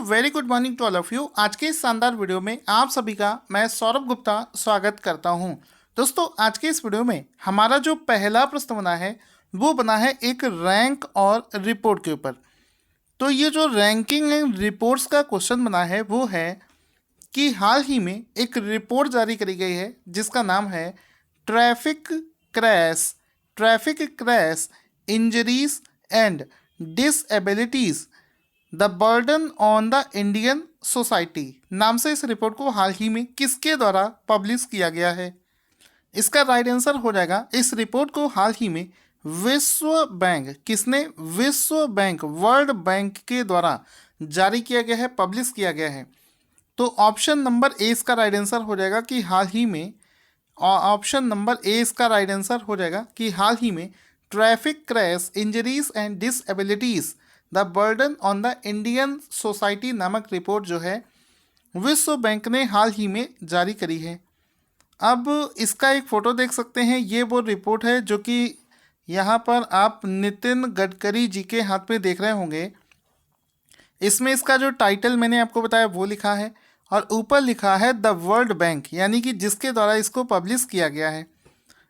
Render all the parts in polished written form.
Very good morning to all of you. आज के इस शानदार वीडियो में आप सभी का मैं सौरभ गुप्ता स्वागत करता हूं। दोस्तों, आज के इस वीडियो में हमारा जो पहला प्रश्न बना है वो बना है एक रैंक और रिपोर्ट के ऊपर। तो ये जो रैंकिंग एंड रिपोर्ट्स का क्वेश्चन बना है वो है कि हाल ही में एक रिपोर्ट जारी करी गई है जिसका नाम है traffic crash injuries and डिसएबिलिटीज the burden on the Indian society नाम से इस रिपोर्ट को हाल ही में किसके द्वारा पब्लिश किया गया है। इसका राइट आंसर हो जाएगा, इस रिपोर्ट को हाल ही में विश्व बैंक, किसने? विश्व बैंक, वर्ल्ड बैंक के द्वारा जारी किया गया है, पब्लिश किया गया है। तो ऑप्शन नंबर ए इसका राइट आंसर हो जाएगा कि हाल ही में, ऑप्शन नंबर ए इसका राइट आंसर हो जाएगा कि हाल ही में traffic crash injuries and डिसएबिलिटीज the burden on the Indian society नामक रिपोर्ट जो है विश्व बैंक ने हाल ही में जारी करी है। अब इसका एक फ़ोटो देख सकते हैं, ये वो रिपोर्ट है जो कि यहाँ पर आप नितिन गडकरी जी के हाथ में देख रहे होंगे। इसमें इसका जो टाइटल मैंने आपको बताया वो लिखा है और ऊपर लिखा है द वर्ल्ड बैंक, यानी कि जिसके द्वारा इसको पब्लिश किया गया है।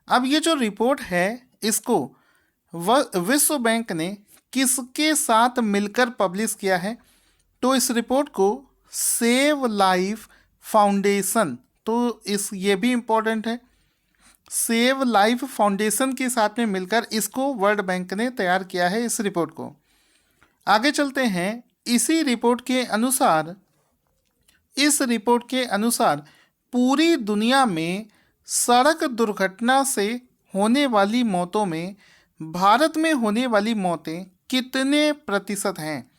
अब ये जो रिपोर्ट है इसको विश्व बैंक ने किसके साथ मिलकर पब्लिश किया है? तो इस रिपोर्ट को सेव लाइफ फाउंडेशन, तो ये भी इम्पोर्टेंट है, सेव लाइफ फाउंडेशन के साथ में मिलकर इसको वर्ल्ड बैंक ने तैयार किया है इस रिपोर्ट को। आगे चलते हैं। इस रिपोर्ट के अनुसार पूरी दुनिया में सड़क दुर्घटना से होने वाली मौतों में भारत में होने वाली मौतें कितने प्रतिशत हैं?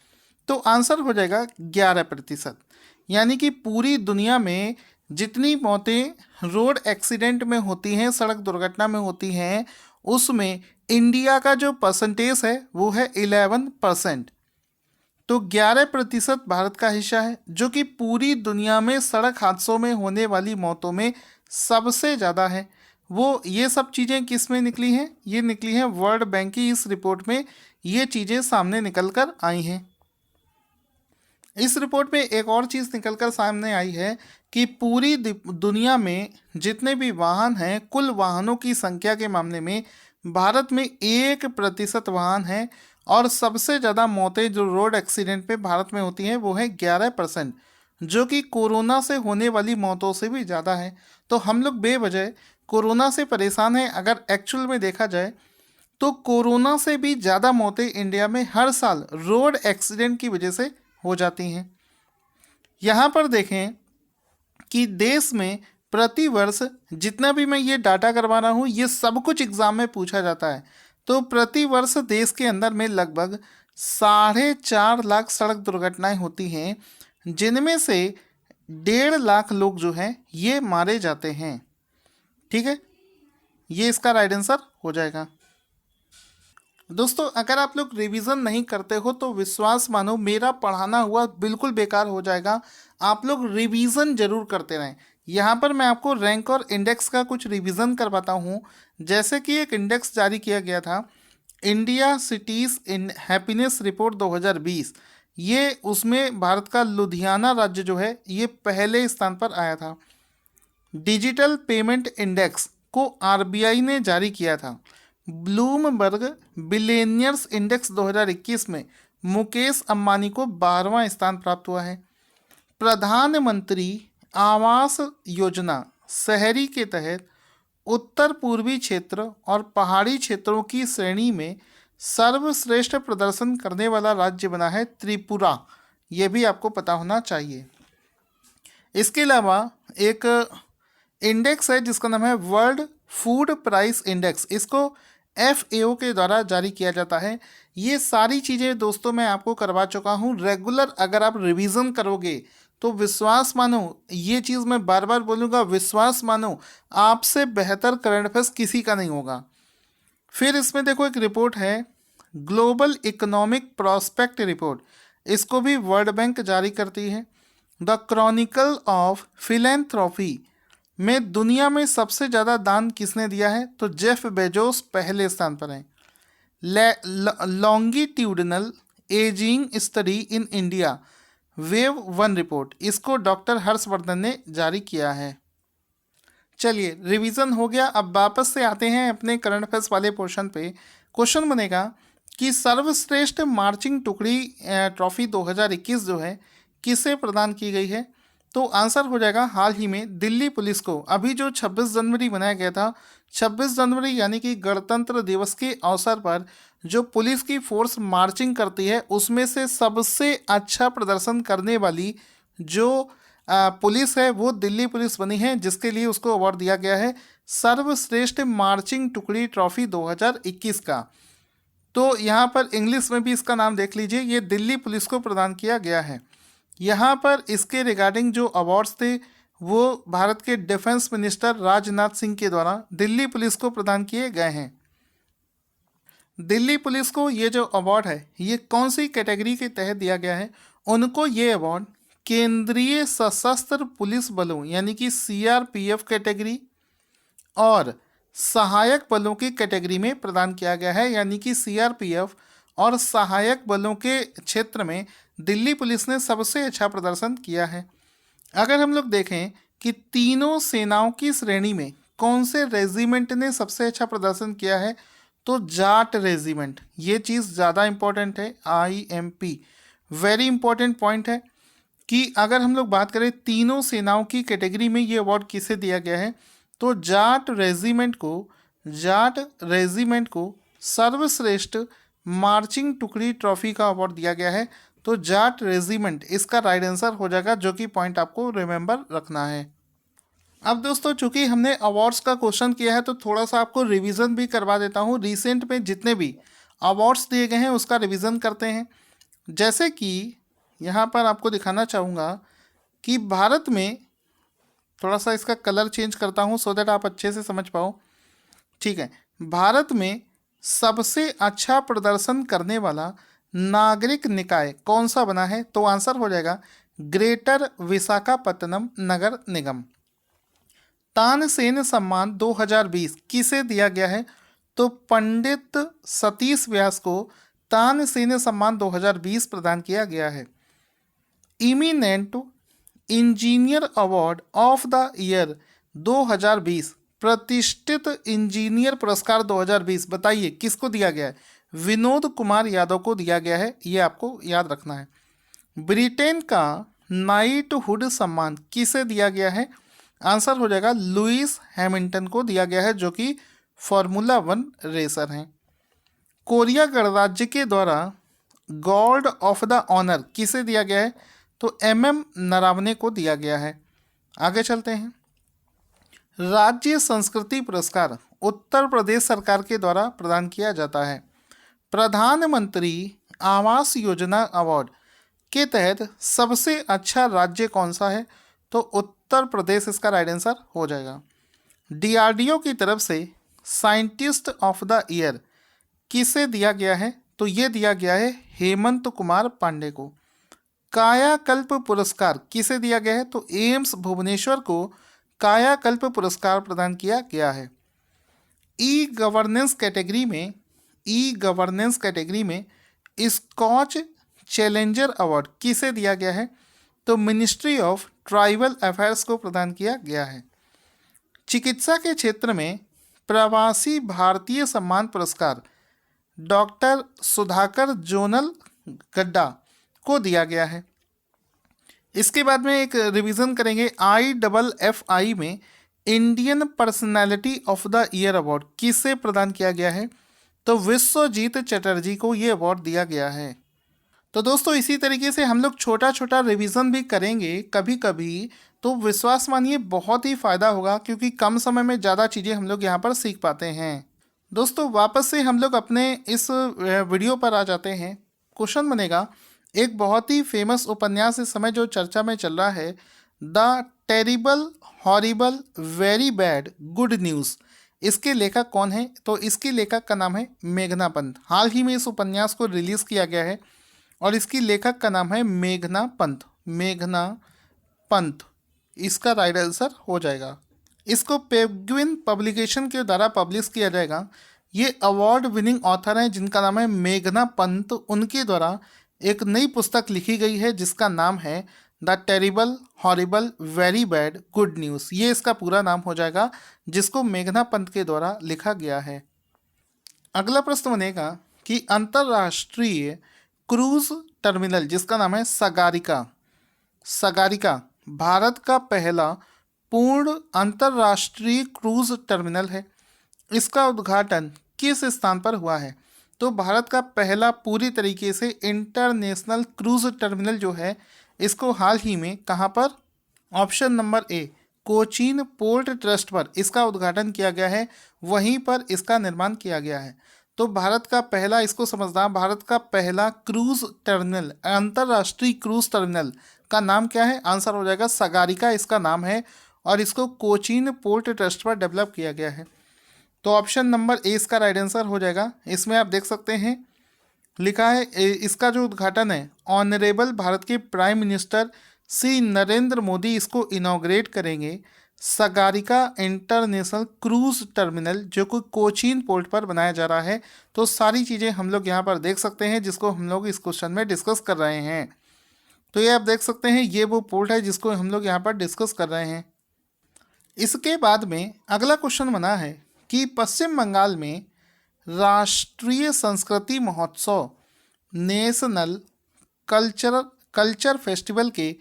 तो आंसर हो जाएगा 11%। यानी कि पूरी दुनिया में जितनी मौतें रोड एक्सीडेंट में होती हैं, सड़क दुर्घटना में होती हैं, उसमें इंडिया का जो परसेंटेज है वो है 11%। तो 11% भारत का हिस्सा है जो कि पूरी दुनिया में सड़क हादसों में होने वाली मौतों में सबसे ज़्यादा है। वो ये सब चीज़ें किस में निकली हैं? ये निकली हैं वर्ल्ड बैंक की इस रिपोर्ट में, ये चीज़ें सामने निकल कर आई हैं। इस रिपोर्ट में एक और चीज़ निकल कर सामने आई है कि पूरी दुनिया में जितने भी वाहन हैं, कुल वाहनों की संख्या के मामले में भारत में 1% वाहन है और सबसे ज़्यादा मौतें जो रोड एक्सीडेंट पे भारत में होती हैं वो है 11%, जो कि कोरोना से होने वाली मौतों से भी ज़्यादा है। तो हम लोग बेवजह कोरोना से परेशान हैं। अगर एक्चुअल में देखा जाए तो कोरोना से भी ज़्यादा मौतें इंडिया में हर साल रोड एक्सीडेंट की वजह से हो जाती हैं। यहाँ पर देखें कि देश में प्रति वर्ष, जितना भी मैं ये डाटा करवा रहा हूँ ये सब कुछ एग्ज़ाम में पूछा जाता है, तो प्रति वर्ष देश के अंदर में लगभग 4.5 लाख सड़क दुर्घटनाएं होती हैं, जिनमें से 1.5 लाख लोग जो हैं ये मारे जाते हैं। ठीक है, ये इसका राइट आंसर हो जाएगा। दोस्तों, अगर आप लोग रिवीजन नहीं करते हो तो विश्वास मानो मेरा पढ़ाना हुआ बिल्कुल बेकार हो जाएगा। आप लोग रिवीजन जरूर करते रहें। यहाँ पर मैं आपको रैंक और इंडेक्स का कुछ रिवीजन करवाता हूँ। जैसे कि एक इंडेक्स जारी किया गया था, India cities in happiness report 2020। ये उसमें भारत का लुधियाना राज्य जो है ये पहले स्थान पर आया था। डिजिटल पेमेंट इंडेक्स को आरबीआई ने जारी किया था। ब्लूमबर्ग बिलियनियर्स इंडेक्स 2021 में मुकेश अंबानी को 12वां स्थान प्राप्त हुआ है। प्रधानमंत्री आवास योजना शहरी के तहत उत्तर पूर्वी क्षेत्र और पहाड़ी क्षेत्रों की श्रेणी में सर्वश्रेष्ठ प्रदर्शन करने वाला राज्य बना है त्रिपुरा। ये भी आपको पता होना चाहिए। इसके अलावा एक इंडेक्स है जिसका नाम है वर्ल्ड फूड प्राइस इंडेक्स। इसको FAO के द्वारा जारी किया जाता है। ये सारी चीज़ें दोस्तों मैं आपको करवा चुका हूँ। रेगुलर अगर आप रिवीजन करोगे तो विश्वास मानो, ये चीज़ मैं बार बार बोलूँगा, विश्वास मानो आपसे बेहतर करंट अफेयर्स किसी का नहीं होगा। फिर इसमें देखो एक रिपोर्ट है ग्लोबल इकोनॉमिक प्रॉस्पेक्ट रिपोर्ट, इसको भी वर्ल्ड बैंक जारी करती है। द क्रॉनिकल ऑफ फिलैंथ्रोपी में दुनिया में सबसे ज़्यादा दान किसने दिया है? तो जेफ बेजोस पहले स्थान पर हैं। Longitudinal ageing study in India wave one report, इसको डॉक्टर हर्षवर्धन ने जारी किया है। चलिए रिवीजन हो गया। अब वापस से आते हैं अपने करंट अफेयर्स वाले पोर्शन पे। क्वेश्चन बनेगा कि सर्वश्रेष्ठ मार्चिंग टुकड़ी ट्रॉफी 2021 जो है किसे प्रदान की गई है? तो आंसर हो जाएगा हाल ही में दिल्ली पुलिस को। अभी जो 26 जनवरी मनाया गया था, 26 जनवरी यानी कि गणतंत्र दिवस के अवसर पर जो पुलिस की फोर्स मार्चिंग करती है उसमें से सबसे अच्छा प्रदर्शन करने वाली जो पुलिस है वो दिल्ली पुलिस बनी है, जिसके लिए उसको अवार्ड दिया गया है सर्वश्रेष्ठ मार्चिंग टुकड़ी ट्रॉफी 2021 का। तो यहाँ पर इंग्लिश में भी इसका नाम देख लीजिए, ये दिल्ली पुलिस को प्रदान किया गया है। यहाँ पर इसके रिगार्डिंग जो अवार्ड्स थे वो भारत के डिफेंस मिनिस्टर राजनाथ सिंह के द्वारा दिल्ली पुलिस को प्रदान किए गए हैं। दिल्ली पुलिस को ये जो अवार्ड है ये कौन सी कैटेगरी के तहत दिया गया है? उनको ये अवार्ड केंद्रीय सशस्त्र पुलिस बलों यानी कि सीआरपीएफ कैटेगरी और सहायक बलों की कैटेगरी में प्रदान किया गया है, यानी कि सीआरपीएफ और सहायक बलों के क्षेत्र में दिल्ली पुलिस ने सबसे अच्छा प्रदर्शन किया है। अगर हम लोग देखें कि तीनों सेनाओं की श्रेणी में कौन से रेजिमेंट ने सबसे अच्छा प्रदर्शन किया है, तो जाट रेजिमेंट। ये चीज़ ज़्यादा इम्पोर्टेंट है, IMP वेरी इंपॉर्टेंट पॉइंट है कि अगर हम लोग बात करें तीनों सेनाओं की कैटेगरी में ये अवार्ड किसे दिया गया है, तो जाट रेजिमेंट को सर्वश्रेष्ठ मार्चिंग टुकड़ी ट्रॉफी का अवार्ड दिया गया है। तो जाट रेजिमेंट इसका राइट आंसर हो जाएगा, जो कि पॉइंट आपको रिमेंबर रखना है। अब दोस्तों चूंकि हमने अवार्ड्स का क्वेश्चन किया है तो थोड़ा सा आपको रिवीजन भी करवा देता हूँ। रिसेंट में जितने भी अवार्ड्स दिए गए हैं उसका रिवीजन करते हैं। जैसे कि यहाँ पर आपको दिखाना चाहूँगा कि भारत में, थोड़ा सा इसका कलर चेंज करता हूँ सो दैट आप अच्छे से समझ पाओ। ठीक है, भारत में सबसे अच्छा प्रदर्शन करने वाला नागरिक निकाय कौन सा बना है? तो आंसर हो जाएगा ग्रेटर विशाखापत्तनम नगर निगम। तानसेन सम्मान 2020 किसे दिया गया है? तो पंडित सतीश व्यास को तानसेन सम्मान 2020 प्रदान किया गया है। Eminent engineer award of the year 2020, प्रतिष्ठित इंजीनियर पुरस्कार 2020 बताइए किसको दिया गया है? विनोद कुमार यादव को दिया गया है, ये आपको याद रखना है। ब्रिटेन का नाइटहुड सम्मान किसे दिया गया है? आंसर हो जाएगा लुइस हैमिल्टन को दिया गया है, जो कि फार्मूला 1 रेसर हैं। कोरिया गणराज्य के द्वारा गॉर्ड ऑफ द ऑनर किसे दिया गया है? तो MM नरावने को दिया गया है। आगे चलते हैं। राज्य संस्कृति पुरस्कार उत्तर प्रदेश सरकार के द्वारा प्रदान किया जाता है। प्रधानमंत्री आवास योजना अवार्ड के तहत सबसे अच्छा राज्य कौन सा है? तो उत्तर प्रदेश इसका राइट आंसर हो जाएगा। DRDO की तरफ से साइंटिस्ट ऑफ द ईयर किसे दिया गया है? तो ये दिया गया है हेमंत कुमार पांडे को। कायाकल्प पुरस्कार किसे दिया गया है? तो एम्स भुवनेश्वर को कायाकल्प पुरस्कार प्रदान किया गया है। ई गवर्नेंस कैटेगरी में स्कॉच चैलेंजर अवार्ड किसे दिया गया है? तो मिनिस्ट्री ऑफ ट्राइबल अफेयर्स को प्रदान किया गया है। चिकित्सा के क्षेत्र में प्रवासी भारतीय सम्मान पुरस्कार डॉक्टर सुधाकर जोनल गड्ढा को दिया गया है। इसके बाद में एक रिवीजन करेंगे। IFFI में Indian personality of the year award किसे प्रदान किया गया है? तो विश्वजीत चटर्जी को ये अवार्ड दिया गया है। तो दोस्तों इसी तरीके से हम लोग छोटा छोटा रिवीजन भी करेंगे कभी कभी, तो विश्वास मानिए बहुत ही फ़ायदा होगा, क्योंकि कम समय में ज़्यादा चीज़ें हम लोग यहाँ पर सीख पाते हैं। दोस्तों वापस से हम लोग अपने इस वीडियो पर आ जाते हैं। क्वेश्चन बनेगा, एक बहुत ही फेमस उपन्यास इस समय जो चर्चा में चल रहा है, the terrible horrible very bad good news, इसके लेखक कौन है? तो इसके लेखक का नाम है मेघना पंत। हाल ही में इस उपन्यास को रिलीज़ किया गया है और इसकी लेखक का नाम है मेघना पंत। इसका राइट आंसर हो जाएगा। इसको पेंगुइन पब्लिकेशन के द्वारा पब्लिश किया जाएगा। ये अवार्ड विनिंग ऑथर हैं जिनका नाम है मेघना पंत, उनके द्वारा एक नई पुस्तक लिखी गई है जिसका नाम है the terrible horrible very bad good news. ये इसका पूरा नाम हो जाएगा, जिसको मेघना पंत के द्वारा लिखा गया है। अगला प्रश्न बनेगा कि अंतरराष्ट्रीय क्रूज टर्मिनल जिसका नाम है सगारिका, सगारिका भारत का पहला पूर्ण अंतरराष्ट्रीय क्रूज टर्मिनल है। इसका उद्घाटन किस स्थान पर हुआ है? तो भारत का पहला पूरी तरीके से इंटरनेशनल क्रूज टर्मिनल जो है, इसको हाल ही में कहाँ पर? Option number A, Cochin port trust पर इसका उद्घाटन किया गया है, वहीं पर इसका निर्माण किया गया है। तो भारत का पहला, इसको समझना, भारत का पहला क्रूज टर्मिनल, अंतरराष्ट्रीय क्रूज टर्मिनल का नाम क्या है? आंसर हो जाएगा सगारिका इसका नाम है, और इसको कोचीन पोर्ट ट्रस्ट पर डेवलप किया गया है। तो ऑप्शन नंबर ए इसका राइट आंसर हो जाएगा। इसमें आप देख सकते हैं लिखा है इसका जो उद्घाटन है ऑनरेबल भारत के प्राइम मिनिस्टर श्री नरेंद्र मोदी इसको इनॉग्रेट करेंगे। सगारिका इंटरनेशनल क्रूज टर्मिनल जो कि कोचीन पोर्ट पर बनाया जा रहा है। तो सारी चीज़ें हम लोग यहाँ पर देख सकते हैं जिसको हम लोग इस क्वेश्चन में डिस्कस कर रहे हैं। तो ये आप देख सकते हैं, ये वो पोर्ट है जिसको हम लोग यहाँ पर डिस्कस कर रहे हैं। इसके बाद में अगला क्वेश्चन बना है कि पश्चिम बंगाल में राष्ट्रीय संस्कृति महोत्सव नेशनल कल्चर फेस्टिवल के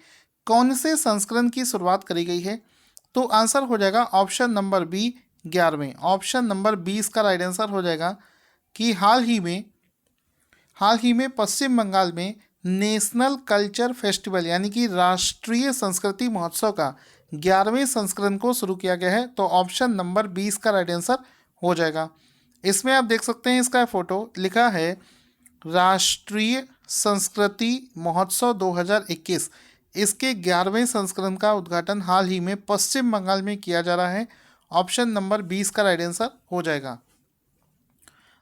कौन से संस्करण की शुरुआत करी गई है? तो आंसर हो जाएगा ऑप्शन नंबर बी 11वें। ऑप्शन नंबर 20 का राइट आंसर हो जाएगा कि हाल ही में पश्चिम बंगाल में नेशनल कल्चर फेस्टिवल यानी कि राष्ट्रीय संस्कृति महोत्सव का 11वें संस्करण को शुरू किया गया है। तो ऑप्शन नंबर 20 का राइट आंसर हो जाएगा। इसमें आप देख सकते हैं इसका फोटो लिखा है राष्ट्रीय संस्कृति महोत्सव 2021। इसके 11वें संस्करण का उद्घाटन हाल ही में पश्चिम बंगाल में किया जा रहा है। ऑप्शन नंबर 20 का राइट आंसर हो जाएगा।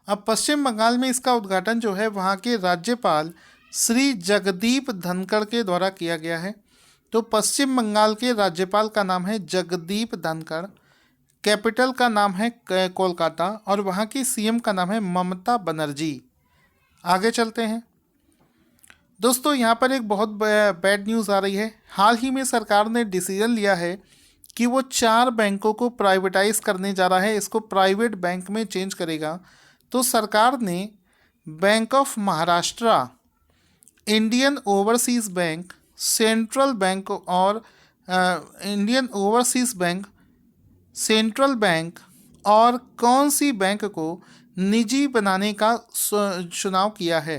अब पश्चिम बंगाल में इसका उद्घाटन जो है वहाँ के राज्यपाल श्री जगदीप धनखड़ के द्वारा किया गया है। तो पश्चिम बंगाल के राज्यपाल का नाम है जगदीप धनखड़, कैपिटल का नाम है कोलकाता, और वहाँ की सीएम का नाम है ममता बनर्जी। आगे चलते हैं दोस्तों, यहाँ पर एक बहुत बैड न्यूज़ आ रही है। हाल ही में सरकार ने डिसीजन लिया है कि वो 4 बैंकों को प्राइवेटाइज करने जा रहा है, इसको प्राइवेट बैंक में चेंज करेगा। तो सरकार ने Bank of Maharashtra, Indian Overseas Bank, Central Bank और Indian Overseas Bank, Central Bank और कौन सी बैंक को निजी बनाने का चुनाव किया है?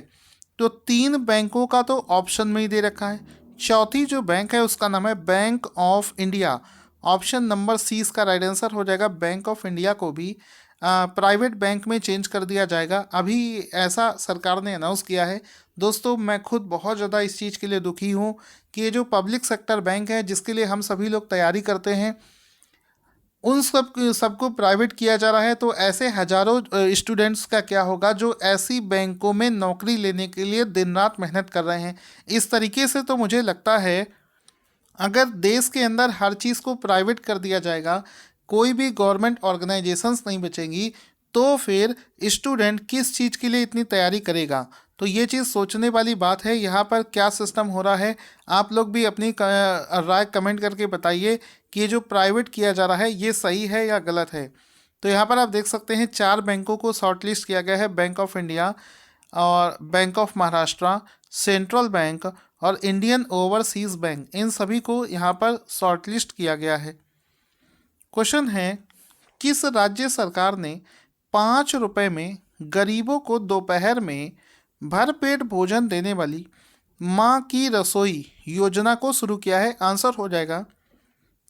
तो 3 बैंकों का तो ऑप्शन में ही दे रखा है। चौथी जो बैंक है उसका नाम है Bank of India. Option number C इसका राइट आंसर हो जाएगा। बैंक ऑफ इंडिया को भी प्राइवेट बैंक में चेंज कर दिया जाएगा, अभी ऐसा सरकार ने अनाउंस किया है। दोस्तों मैं खुद बहुत ज़्यादा इस चीज़ के लिए दुखी हूँ कि ये जो पब्लिक सेक्टर बैंक है जिसके लिए हम सभी लोग तैयारी करते हैं, उन सबको प्राइवेट किया जा रहा है। तो ऐसे हजारों स्टूडेंट्स का क्या होगा जो ऐसी बैंकों में नौकरी लेने के लिए दिन रात मेहनत कर रहे हैं। इस तरीके से तो मुझे लगता है अगर देश के अंदर हर चीज़ को प्राइवेट कर दिया जाएगा, कोई भी गवर्नमेंट ऑर्गेनाइजेशंस नहीं बचेंगी, तो फिर स्टूडेंट किस चीज़ के लिए इतनी तैयारी करेगा? तो ये चीज़ सोचने वाली बात है। यहाँ पर क्या सिस्टम हो रहा है, आप लोग भी अपनी राय कमेंट करके बताइए कि ये जो प्राइवेट किया जा रहा है ये सही है या गलत है। तो यहाँ पर आप देख सकते हैं 4 बैंकों को शॉर्टलिस्ट किया गया है, बैंक ऑफ इंडिया और bank of Maharashtra, central Bank और इंडियन ओवरसीज़ बैंक, इन सभी को यहाँ पर शॉर्टलिस्ट किया गया है। क्वेश्चन है, किस राज्य सरकार ने 5 रुपये में गरीबों को दोपहर में भरपेट भोजन देने वाली माँ की रसोई योजना को शुरू किया है? आंसर हो जाएगा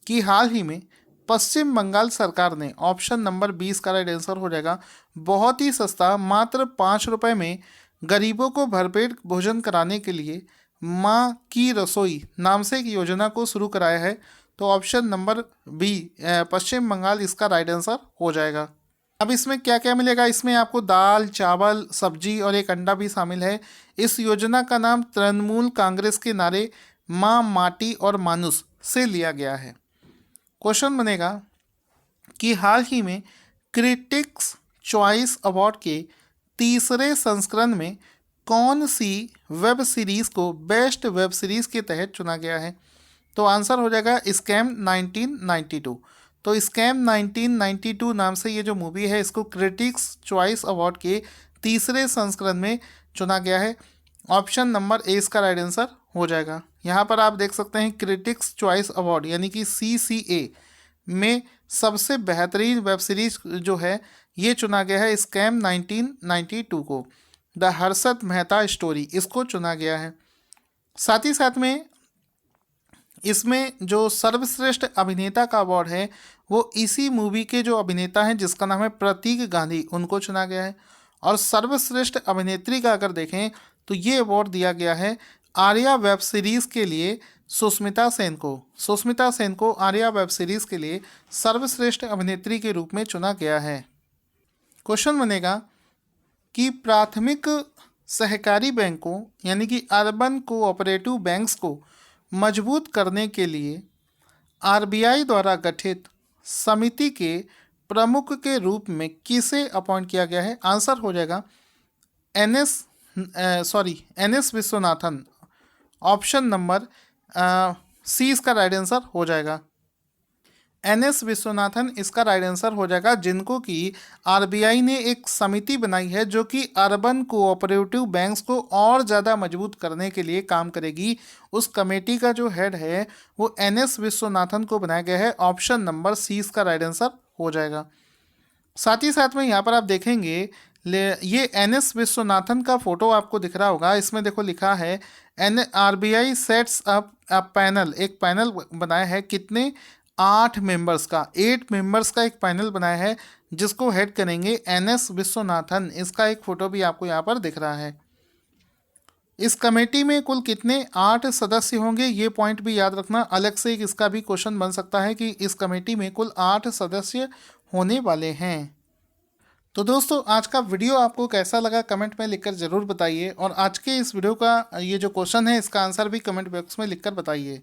कि हाल ही में पश्चिम बंगाल सरकार ने। ऑप्शन नंबर 20 का राइट आंसर हो जाएगा। बहुत ही सस्ता, मात्र 5 रुपये में गरीबों को भरपेट भोजन कराने के लिए माँ की रसोई नाम से एक योजना को शुरू कराया है। तो ऑप्शन नंबर बी पश्चिम बंगाल इसका राइट आंसर हो जाएगा। अब इसमें क्या क्या मिलेगा? इसमें आपको दाल, चावल, सब्जी और एक अंडा भी शामिल है। इस योजना का नाम तृणमूल कांग्रेस के नारे माँ, माटी और मानुष से लिया गया है। क्वेश्चन बनेगा कि हाल ही में क्रिटिक्स चॉइस अवार्ड के 3रे संस्करण में कौन सी वेब सीरीज को बेस्ट वेब सीरीज के तहत चुना गया है? तो आंसर हो जाएगा स्कैम 1992। तो स्कैम 1992 नाम से ये जो मूवी है इसको क्रिटिक्स चॉइस अवार्ड के तीसरे संस्करण में चुना गया है। ऑप्शन नंबर ए इसका राइट आंसर हो जाएगा। यहाँ पर आप देख सकते हैं क्रिटिक्स चॉइस अवार्ड यानी कि CCA में सबसे बेहतरीन वेब सीरीज जो है ये चुना गया है स्कैम 1992 को। द हर्षद मेहता स्टोरी इसको चुना गया है। साथ ही साथ में इसमें जो सर्वश्रेष्ठ अभिनेता का अवार्ड है वो इसी मूवी के जो अभिनेता हैं जिसका नाम है प्रतीक गांधी उनको चुना गया है। और सर्वश्रेष्ठ अभिनेत्री का अगर देखें तो ये अवार्ड दिया गया है आर्या वेब सीरीज़ के लिए सुष्मिता सेन को। सुष्मिता सेन को आर्या वेब सीरीज़ के लिए सर्वश्रेष्ठ अभिनेत्री के रूप में चुना गया है। क्वेश्चन बनेगा कि प्राथमिक सहकारी बैंकों यानी कि अर्बन कोऑपरेटिव बैंक्स को मजबूत करने के लिए RBI द्वारा गठित समिति के प्रमुख के रूप में किसे अपॉइंट किया गया है? आंसर हो जाएगा NS Viswanathan. Option number C इसका राइट आंसर हो जाएगा। NS विश्वनाथन इसका राइट आंसर हो जाएगा, जिनको कि RBI ने एक समिति बनाई है जो कि अर्बन कोऑपरेटिव बैंक्स को और ज़्यादा मजबूत करने के लिए काम करेगी। उस कमेटी का जो हेड है वो NS विश्वनाथन को बनाया गया है। ऑप्शन नंबर सी इसका राइट आंसर हो जाएगा। साथ ही साथ में यहाँ पर आप देखेंगे ये NS विश्वनाथन का फोटो आपको दिख रहा होगा। इसमें देखो लिखा है RBI sets up a panel, एक पैनल बनाया है कितने 8 मेंबर्स का, 8 मेंबर्स का एक पैनल बनाया है जिसको हेड करेंगे NS विश्वनाथन। इसका एक फोटो भी आपको यहाँ पर दिख रहा है। इस कमेटी में कुल कितने 8 सदस्य होंगे ये पॉइंट भी याद रखना। अलग से एक इसका भी क्वेश्चन बन सकता है कि इस कमेटी में कुल 8 सदस्य होने वाले हैं। तो दोस्तों आज का वीडियो आपको कैसा लगा कमेंट में लिखकर ज़रूर बताइए, और आज के इस वीडियो का ये जो क्वेश्चन है इसका आंसर भी कमेंट बॉक्स में लिखकर बताइए।